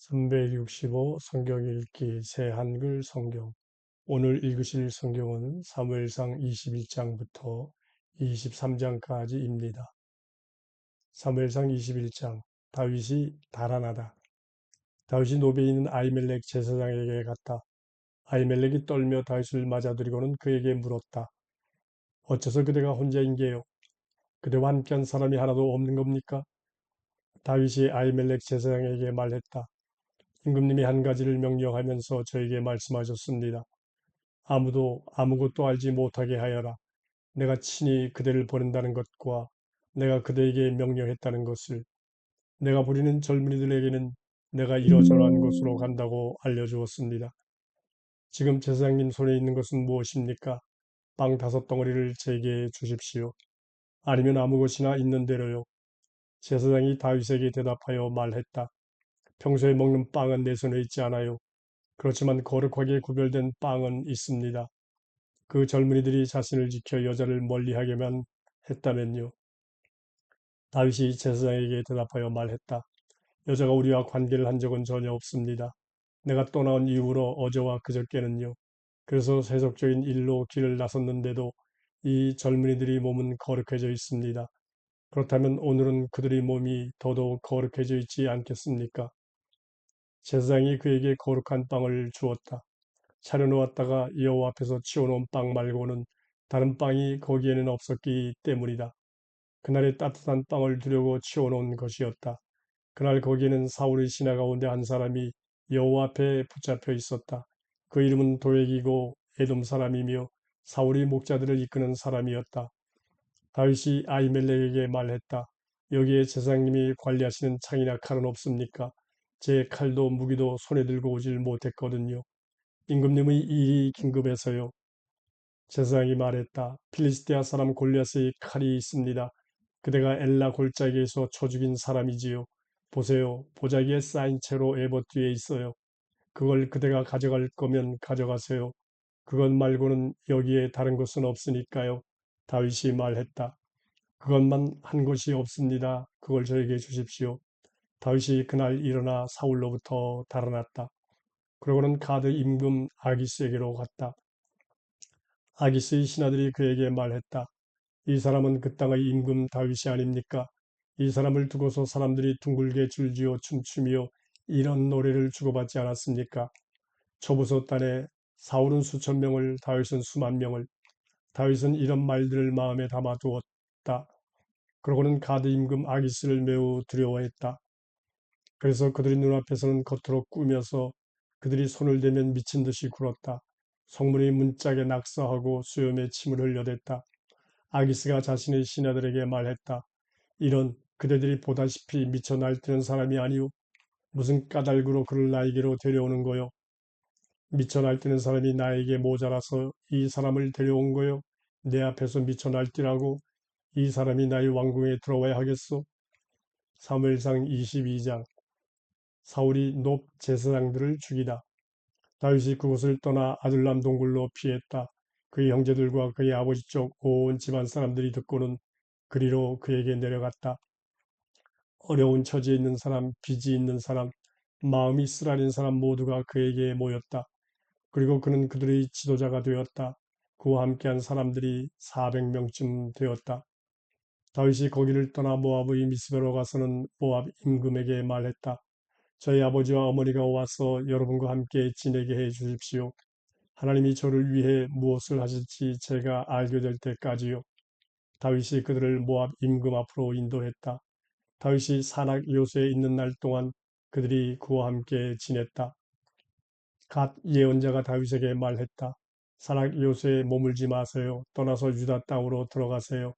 365 성경 읽기 새 한글 성경. 오늘 읽으실 성경은 사무엘상 21장부터 23장까지입니다. 사무엘상 21장. 다윗이 달아나다. 다윗이 노베에 있는 아히멜렉 제사장에게 갔다. 아히멜렉이 떨며 다윗을 맞아들이고는 그에게 물었다. 어째서 그대가 혼자인 게요? 그대와 함께한 사람이 하나도 없는 겁니까? 다윗이 아히멜렉 제사장에게 말했다. 임금님이 한 가지를 명령하면서 저에게 말씀하셨습니다. 아무도 아무것도 알지 못하게 하여라. 내가 친히 그대를 보낸다는 것과 내가 그대에게 명령했다는 것을, 내가 부리는 젊은이들에게는 내가 이러저러한 곳으로 간다고 알려주었습니다. 지금 제사장님 손에 있는 것은 무엇입니까? 빵 5덩어리를 제게 주십시오. 아니면 아무 것이나 있는 대로요. 제사장이 다윗에게 대답하여 말했다. 평소에 먹는 빵은 내 손에 있지 않아요. 그렇지만 거룩하게 구별된 빵은 있습니다. 그 젊은이들이 자신을 지켜 여자를 멀리하게만 했다면요. 다윗이 제사장에게 대답하여 말했다. 여자가 우리와 관계를 한 적은 전혀 없습니다. 내가 떠나온 이후로 어제와 그저께는요. 그래서 세속적인 일로 길을 나섰는데도 이 젊은이들이 몸은 거룩해져 있습니다. 그렇다면 오늘은 그들의 몸이 더더욱 거룩해져 있지 않겠습니까? 제사장이 그에게 거룩한 빵을 주었다. 차려놓았다가 여호와 앞에서 치워놓은 빵 말고는 다른 빵이 거기에는 없었기 때문이다. 그날의 따뜻한 빵을 두려고 치워놓은 것이었다. 그날 거기에는 사울의 신하 가운데 한 사람이 여호와 앞에 붙잡혀 있었다. 그 이름은 도액이고 에돔 사람이며 사울이 목자들을 이끄는 사람이었다. 다윗이 아히멜렉에게 말했다. 여기에 제사장님이 관리하시는 창이나 칼은 없습니까? 제 칼도 무기도 손에 들고 오질 못했거든요. 임금님의 일이 긴급해서요. 제사장이 말했다. 필리스티아 사람 골리앗의 칼이 있습니다. 그대가 엘라 골짜기에서 쳐 죽인 사람이지요. 보세요. 보자기에 쌓인 채로 에봇 뒤에 있어요. 그걸 그대가 가져갈 거면 가져가세요. 그것 말고는 여기에 다른 것은 없으니까요. 다윗이 말했다. 그것만 한 것이 없습니다. 그걸 저에게 주십시오. 다윗이 그날 일어나 사울로부터 달아났다. 그러고는 가드 임금 아기스에게로 갔다. 아기스의 신하들이 그에게 말했다. 이 사람은 그 땅의 임금 다윗이 아닙니까? 이 사람을 두고서 사람들이 둥글게 줄지어 춤추며 이런 노래를 주고받지 않았습니까? 초부속단에 사울은 수천 명을, 다윗은 수만 명을. 다윗은 이런 말들을 마음에 담아두었다. 그러고는 가드 임금 아기스를 매우 두려워했다. 그래서 그들의 눈앞에서는 겉으로 꾸며서 그들이 손을 대면 미친 듯이 굴었다. 성문이 문짝에 낙서하고 수염에 침을 흘려댔다. 아기스가 자신의 신하들에게 말했다. 이런 그대들이 보다시피 미쳐 날뛰는 사람이 아니오. 무슨 까닭으로 그를 나에게로 데려오는 거요. 미쳐 날뛰는 사람이 나에게 모자라서 이 사람을 데려온 거요. 내 앞에서 미쳐 날뛰라고 이 사람이 나의 왕궁에 들어와야 하겠소. 사무엘상 22장. 사울이 높 제사장들을 죽이다. 다윗이 그곳을 떠나 아둘람 동굴로 피했다. 그의 형제들과 그의 아버지 쪽 온 집안 사람들이 듣고는 그리로 그에게 내려갔다. 어려운 처지에 있는 사람, 빚이 있는 사람, 마음이 쓰라린 사람 모두가 그에게 모였다. 그리고 그는 그들의 지도자가 되었다. 그와 함께한 사람들이 400명쯤 되었다. 다윗이 거기를 떠나 모압의 미스베로 가서는 모압 임금에게 말했다. 저희 아버지와 어머니가 와서 여러분과 함께 지내게 해 주십시오. 하나님이 저를 위해 무엇을 하실지 제가 알게 될 때까지요. 다윗이 그들을 모압 임금 앞으로 인도했다. 다윗이 산악 요새에 있는 날 동안 그들이 그와 함께 지냈다. 갓 예언자가 다윗에게 말했다. 산악 요새에 머물지 마세요. 떠나서 유다 땅으로 들어가세요.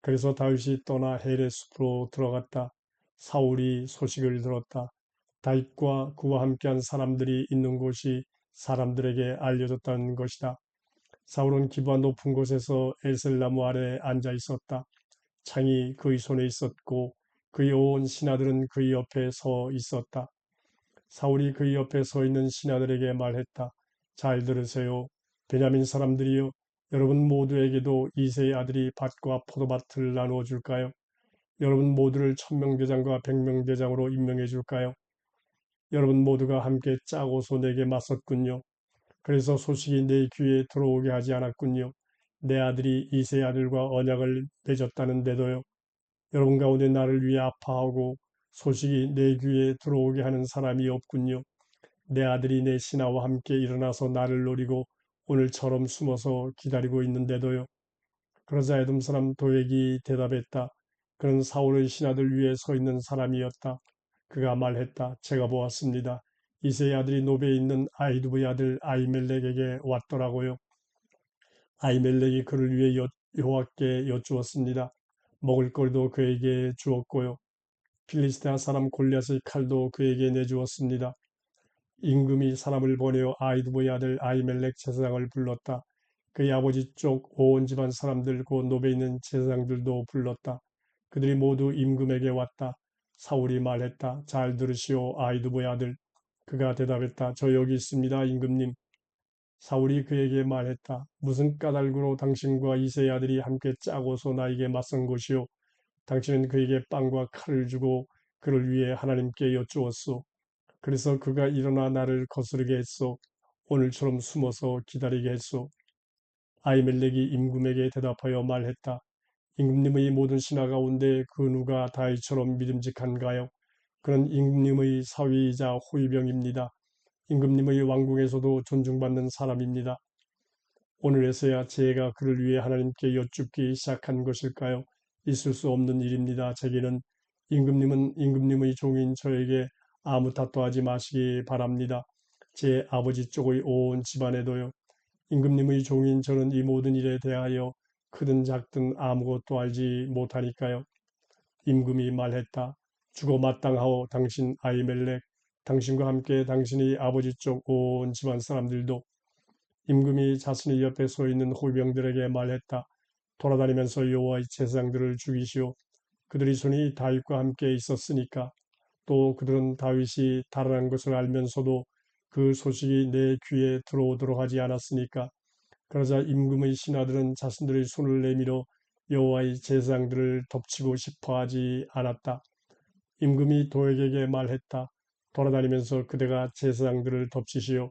그래서 다윗이 떠나 헬의 숲으로 들어갔다. 사울이 소식을 들었다. 다윗과 그와 함께한 사람들이 있는 곳이 사람들에게 알려졌다는 것이다. 사울은 기부한 높은 곳에서 에셀나무 아래에 앉아 있었다. 창이 그의 손에 있었고 그의 온 신하들은 그의 옆에 서 있었다. 사울이 그의 옆에 서 있는 신하들에게 말했다. 잘 들으세요. 베냐민 사람들이여, 여러분 모두에게도 이새의 아들이 밭과 포도밭을 나누어 줄까요? 여러분 모두를 천명대장과 백명대장으로 임명해 줄까요? 여러분 모두가 함께 짜고서 내게 맞섰군요. 그래서 소식이 내 귀에 들어오게 하지 않았군요. 내 아들이 이세 아들과 언약을 맺었다는데도요. 여러분 가운데 나를 위해 아파하고 소식이 내 귀에 들어오게 하는 사람이 없군요. 내 아들이 내 신하와 함께 일어나서 나를 노리고 오늘처럼 숨어서 기다리고 있는데도요. 그러자 에돔 사람 도액이 대답했다. 그는 사울의 신하들 위에 서 있는 사람이었다. 그가 말했다. 제가 보았습니다. 이세의 아들이 노베에 있는 아히두브의 아들 아히멜렉에게 왔더라고요. 아히멜렉이 그를 위해 여호와께 여쭈었습니다. 먹을 것도 그에게 주었고요. 필리스테아 사람 골리앗의 칼도 그에게 내주었습니다. 임금이 사람을 보내어 아히두브의 아들 아히멜렉 제사장을 불렀다. 그의 아버지 쪽 온 집안 사람들 곧 노베 있는 제사장들도 불렀다. 그들이 모두 임금에게 왔다. 사울이 말했다. 잘 들으시오 아히두브의 아들. 그가 대답했다. 저 여기 있습니다 임금님. 사울이 그에게 말했다. 무슨 까닭으로 당신과 이세의 아들이 함께 짜고서 나에게 맞선 것이오. 당신은 그에게 빵과 칼을 주고 그를 위해 하나님께 여쭈었소. 그래서 그가 일어나 나를 거스르게 했소. 오늘처럼 숨어서 기다리게 했소. 아히멜렉이 임금에게 대답하여 말했다. 임금님의 모든 신하 가운데 그 누가 다윗처럼 믿음직한가요? 그는 임금님의 사위이자 호위병입니다. 임금님의 왕궁에서도 존중받는 사람입니다. 오늘에서야 제가 그를 위해 하나님께 여쭙기 시작한 것일까요? 있을 수 없는 일입니다. 제게는 임금님은 임금님의 종인 저에게 아무 탓도 하지 마시기 바랍니다. 제 아버지 쪽의 온 집안에도요. 임금님의 종인 저는 이 모든 일에 대하여 크든 작든 아무것도 알지 못하니까요. 임금이 말했다. 죽어 마땅하오 당신 아히멜렉. 당신과 함께 당신의 아버지 쪽 온 집안 사람들도. 임금이 자신의 옆에 서 있는 호병들에게 말했다. 돌아다니면서 여호와의 제사장들을 죽이시오. 그들이 손이 다윗과 함께 있었으니까. 또 그들은 다윗이 달아난 것을 알면서도 그 소식이 내 귀에 들어오도록 하지 않았으니까. 그러자 임금의 신하들은 자신들의 손을 내밀어 여호와의 제사장들을 덮치고 싶어 하지 않았다. 임금이 도액에게 말했다. 돌아다니면서 그대가 제사장들을 덮치시오.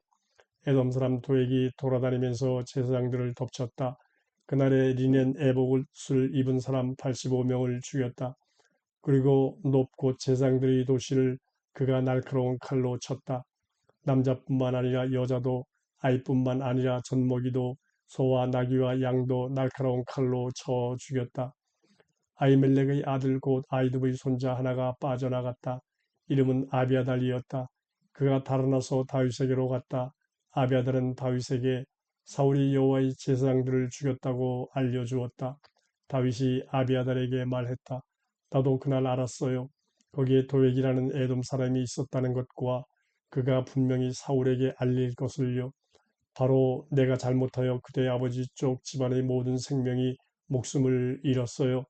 에돔 사람 도액이 돌아다니면서 제사장들을 덮쳤다. 그날에 리넨 에복옷을 입은 사람 85명을 죽였다. 그리고 높고 제사장들의 도시를 그가 날카로운 칼로 쳤다. 남자뿐만 아니라 여자도 아이뿐만 아니라 젖먹이도 소와 나귀와 양도 날카로운 칼로 쳐 죽였다. 아히멜렉의 아들 곧 아히두브의 손자 하나가 빠져나갔다. 이름은 아비아달이었다. 그가 달아나서 다윗에게로 갔다. 아비아달은 다윗에게 사울이 여호와의 제사장들을 죽였다고 알려주었다. 다윗이 아비아달에게 말했다. 나도 그날 알았어요. 거기에 도액이라는 에돔 사람이 있었다는 것과 그가 분명히 사울에게 알릴 것을요. 바로 내가 잘못하여 그대의 아버지 쪽 집안의 모든 생명이 목숨을 잃었어요.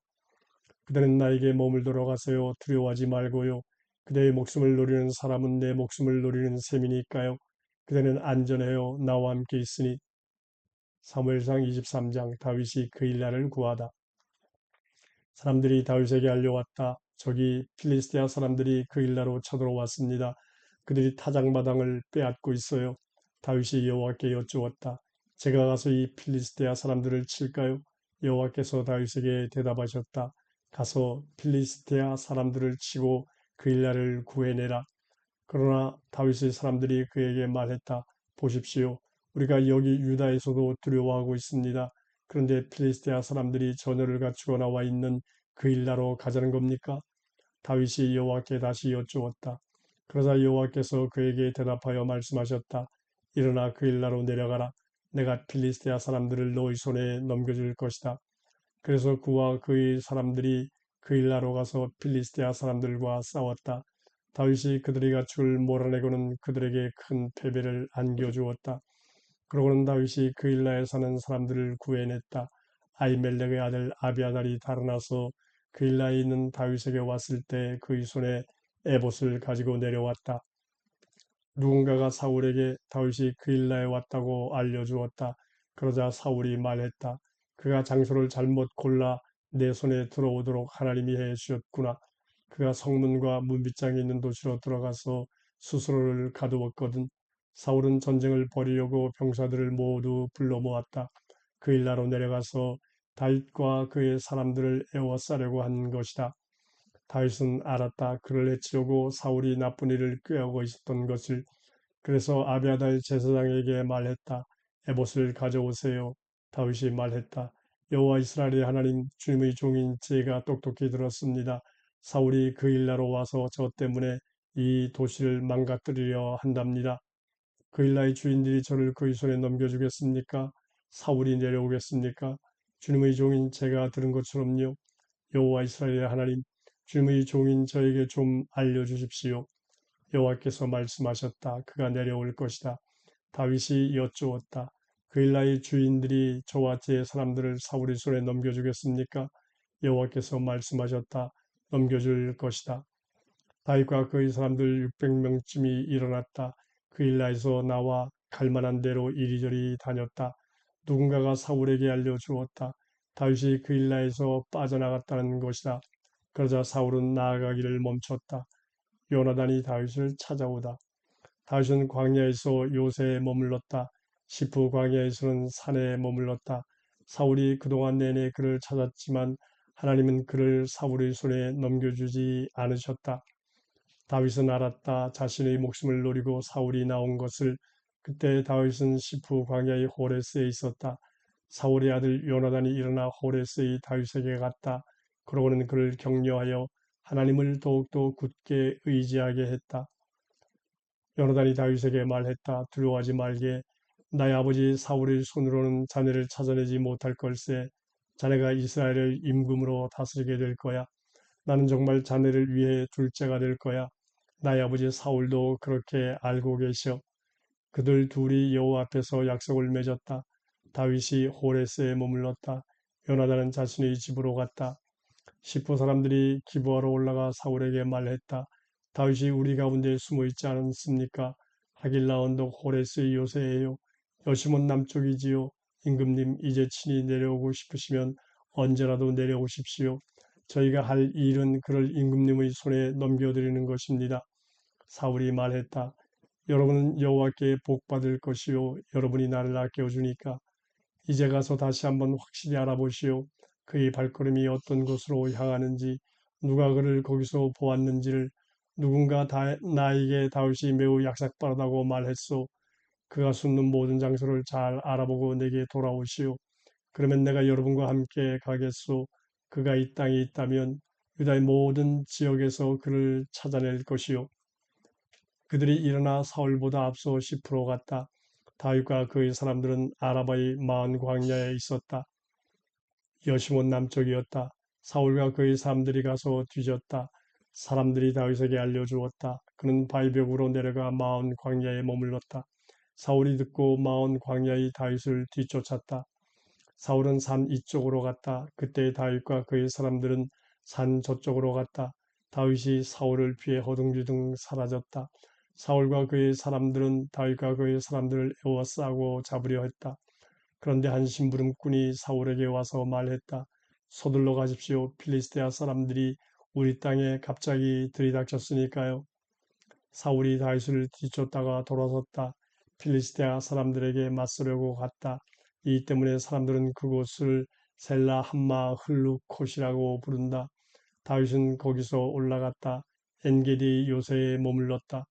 그대는 나에게 머물도록 하세요. 두려워하지 말고요. 그대의 목숨을 노리는 사람은 내 목숨을 노리는 셈이니까요. 그대는 안전해요. 나와 함께 있으니. 사무엘상 23장 다윗이 그 일날을 구하다. 사람들이 다윗에게 알려왔다. 저기 필리스티아 사람들이 그 일나로 쳐들어왔습니다. 그들이 타작마당을 빼앗고 있어요. 다윗이 여호와께 여쭈었다. 제가 가서 이 필리스티아 사람들을 칠까요? 여호와께서 다윗에게 대답하셨다. 가서 필리스티아 사람들을 치고 그 일날을 구해내라. 그러나 다윗의 사람들이 그에게 말했다. 보십시오. 우리가 여기 유다에서도 두려워하고 있습니다. 그런데 필리스티아 사람들이 전열을 갖추고 나와 있는 그 일나로 가자는 겁니까? 다윗이 여호와께 다시 여쭈었다. 그러자 여호와께서 그에게 대답하여 말씀하셨다. 일어나 그 일나로 내려가라. 내가 필리스티아 사람들을 너희 손에 넘겨줄 것이다. 그래서 그와 그의 사람들이 그 일나로 가서 필리스티아 사람들과 싸웠다. 다윗이 그들의 가축을 몰아내고는 그들에게 큰 패배를 안겨주었다. 그러고는 다윗이 그 일나에 사는 사람들을 구해냈다. 아히멜렉의 아들 아비아달이 달아나서 그 일나에 있는 다윗에게 왔을 때 그의 손에 에봇을 가지고 내려왔다. 누군가가 사울에게 다윗이 그 일나에 왔다고 알려주었다. 그러자 사울이 말했다. 그가 장소를 잘못 골라 내 손에 들어오도록 하나님이 해주셨구나. 그가 성문과 문빗장에 있는 도시로 들어가서 스스로를 가두었거든. 사울은 전쟁을 벌이려고 병사들을 모두 불러 모았다. 그 일나로 내려가서 다윗과 그의 사람들을 에워싸려고 한 것이다. 다윗은 알았다. 그를 해치려고 사울이 나쁜 일을 꾀하고 있었던 것을. 그래서 아비아달 제사장에게 말했다. 에봇을 가져오세요. 다윗이 말했다. 여호와 이스라엘의 하나님 주님의 종인 제가 똑똑히 들었습니다. 사울이 그 일나로 와서 저 때문에 이 도시를 망가뜨리려 한답니다. 그 일나의 주인들이 저를 그의 손에 넘겨주겠습니까? 사울이 내려오겠습니까? 주님의 종인 제가 들은 것처럼요. 여호와 이스라엘의 하나님 주님의 종인 저에게 좀 알려주십시오. 여호와께서 말씀하셨다. 그가 내려올 것이다. 다윗이 여쭈었다. 그 일나의 주인들이 저와 제 사람들을 사울의 손에 넘겨주겠습니까? 여호와께서 말씀하셨다. 넘겨줄 것이다. 다윗과 그의 사람들 600명쯤이 일어났다. 그 일나에서 나와 갈만한 대로 이리저리 다녔다. 누군가가 사울에게 알려주었다. 다윗이 그 일나에서 빠져나갔다는 것이다. 그러자 사울은 나아가기를 멈췄다. 요나단이 다윗을 찾아오다. 다윗은 광야에서 요새에 머물렀다. 시프 광야에서는 산에 머물렀다. 사울이 그동안 내내 그를 찾았지만 하나님은 그를 사울의 손에 넘겨주지 않으셨다. 다윗은 알았다. 자신의 목숨을 노리고 사울이 나온 것을. 그때 다윗은 시프 광야의 호레스에 있었다. 사울의 아들 요나단이 일어나 호레스의 다윗에게 갔다. 그러고는 그를 격려하여 하나님을 더욱더 굳게 의지하게 했다. 요나단이 다윗에게 말했다. 두려워하지 말게. 나의 아버지 사울의 손으로는 자네를 찾아내지 못할 걸세. 자네가 이스라엘을 임금으로 다스리게 될 거야. 나는 정말 자네를 위해 둘째가 될 거야. 나의 아버지 사울도 그렇게 알고 계셔. 그들 둘이 여호와 앞에서 약속을 맺었다. 다윗이 호레스에 머물렀다. 요나단은 자신의 집으로 갔다. 시프 사람들이 기부하러 올라가 사울에게 말했다. 다윗이 우리 가운데 숨어 있지 않습니까? 하길라 언덕 호레스의 요새예요. 여시몬 남쪽이지요. 임금님 이제 친히 내려오고 싶으시면 언제라도 내려오십시오. 저희가 할 일은 그를 임금님의 손에 넘겨드리는 것입니다. 사울이 말했다. 여러분은 여호와께 복 받을 것이요 여러분이 나를 아껴주니까 이제 가서 다시 한번 확실히 알아보시오. 그의 발걸음이 어떤 곳으로 향하는지, 누가 그를 거기서 보았는지를. 누군가 나에게 다윗이 매우 약삭빠르다고 말했소. 그가 숨는 모든 장소를 잘 알아보고 내게 돌아오시오. 그러면 내가 여러분과 함께 가겠소. 그가 이 땅에 있다면 유다의 모든 지역에서 그를 찾아낼 것이요. 그들이 일어나 사울보다 앞서 10% 갔다. 다윗과 그의 사람들은 아라바의 마은 광야에 있었다. 여시몬 남쪽이었다. 사울과 그의 사람들이 가서 뒤졌다. 사람들이 다윗에게 알려주었다. 그는 바위벽으로 내려가 마온 광야에 머물렀다. 사울이 듣고 마온 광야의 다윗을 뒤쫓았다. 사울은 산 이쪽으로 갔다. 그때 다윗과 그의 사람들은 산 저쪽으로 갔다. 다윗이 사울을 피해 허둥지둥 사라졌다. 사울과 그의 사람들은 다윗과 그의 사람들을 에워싸고 잡으려 했다. 그런데 한 심부름꾼이 사울에게 와서 말했다. 서둘러 가십시오. 필리스테아 사람들이 우리 땅에 갑자기 들이닥쳤으니까요. 사울이 다윗을 뒤쫓다가 돌아섰다. 필리스테아 사람들에게 맞서려고 갔다. 이 때문에 사람들은 그곳을 셀라 함마 흘루콧이라고 부른다. 다윗은 거기서 올라갔다. 엔게디 요새에 머물렀다.